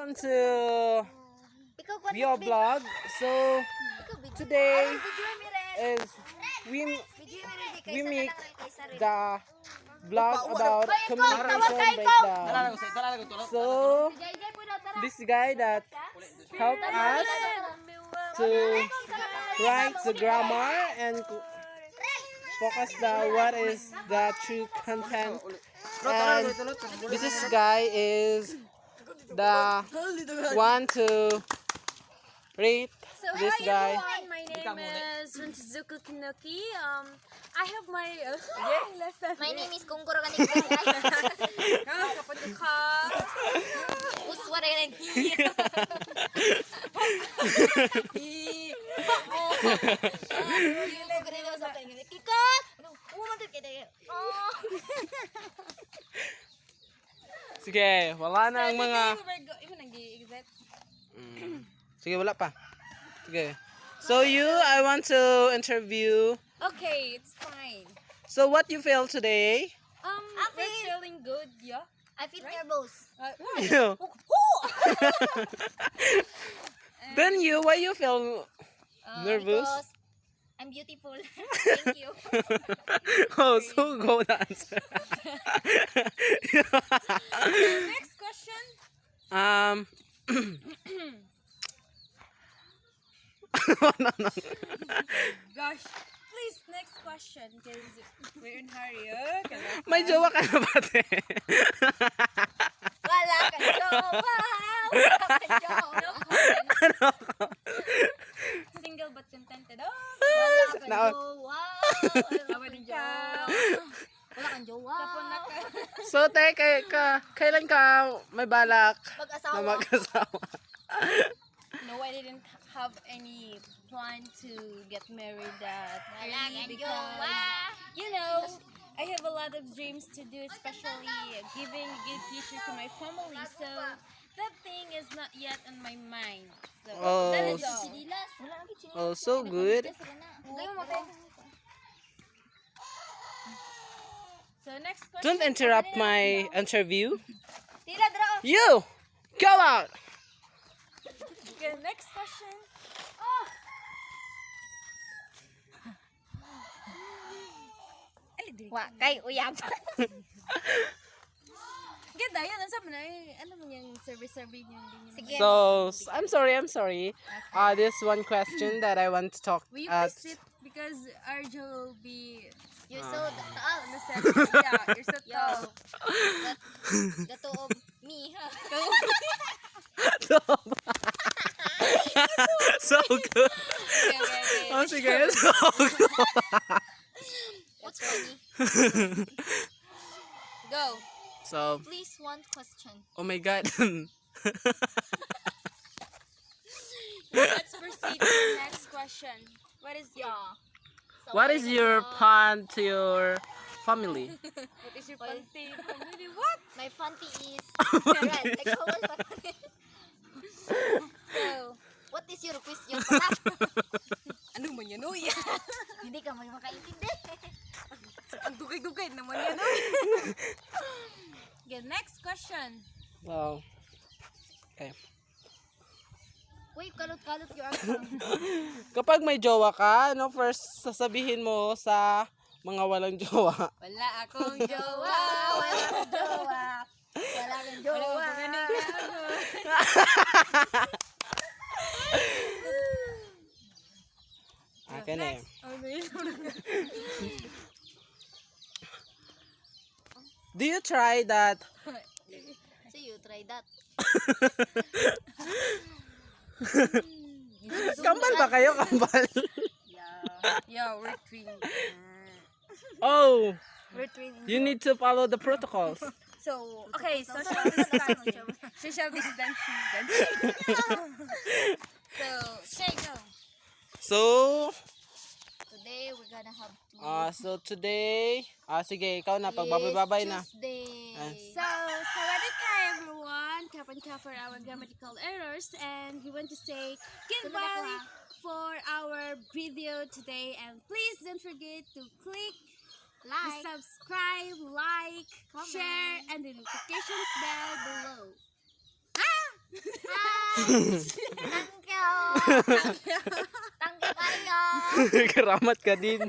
welcome to your vlog. So today is we make the vlog about communication breakdown. So this guy that helped us to write the grammar and focus what is the true content. And this guy is the one to rate this guy. My name is Runtizuku Kinoki. I have my lesson. My name is Kungkuro Kanig. Uswara yan. Kikot! Umantid ka tayo. Sige, wala na ang mga... Sige, wala pa. Sige. So I want to interview. Okay, it's fine. So what you feel today? We're feeling good, yeah. I feel nervous. You. Then why you feel nervous? Because I'm beautiful. Thank you. Oh, so go the answer. Next question. No. Gosh, please, next question, because we're in hurry. Okay. May jowa ka na ba, te? Wala kang jowa. Wala kang jowa. Ano ko? Single but contented. Oh, Wala kang Na- jowa. awa ng jowa. Wala kang jowa. Tapon na ka. So, te, kailan ka may balak na Mag-asawa. mag-asawa? No, I didn't have any plan to get married that Wala early kang because, jowa. you know, I have a lot of dreams to do, especially giving a good future to my family. So that thing is not yet on my mind. So Oh. that is all. Sinilas. Wala kang sinilas. Oh, so good. Gayo mo, te. So next question. Don't interrupt my interview. Tira, dra. You! Go out! Okay, next question. Wa, kay uyab. Ganda yan. Ang sabi na, ano mo yung survey niyo? Sige. So, I'm sorry. This one question that I want to talk Will you at. please sit? Because Arjo will be You're so taas. on the set. Yeah, you're so Yo. tall. Gato of me, ha? So good. Okay. Oh, sige. So good. What's funny? Go. So, Please, one question. oh my God. Let's proceed to the next question. What is your So, What is your plan to your family? what is your panty? What? My panty is red. Like, how was my panty? So, what is your question? Ano man yan, uy? Hindi ka may makaintindi. Ang dugay-dugay naman yan, uy. Okay, next question. Wow. Okay. Uy, kalot-kalot yung accent. Kapag may jowa ka, ano first sasabihin mo sa mga walang jowa? Wala akong jowa. Wala kang jowa. Wala kang jowa. Akin eh. Do you try that? So, you try that. Kambal ba kayo? Kambal? Yeah, we're twin. Oh, We're twinning. you need to follow the protocols. So, okay, social distancing. Social distancing. So, say go. So, Today, we're gonna have to... so today, sige, ikaw na, pagbabay-babay na. Tuesday. So, sawadika everyone. Cap and cap for our grammatical errors. And we want to say goodbye for our video today. And please don't forget to click Like. subscribe, like, Comment. share, and the notifications bell below. Thank you. Thank you kayo. Karamat ka din.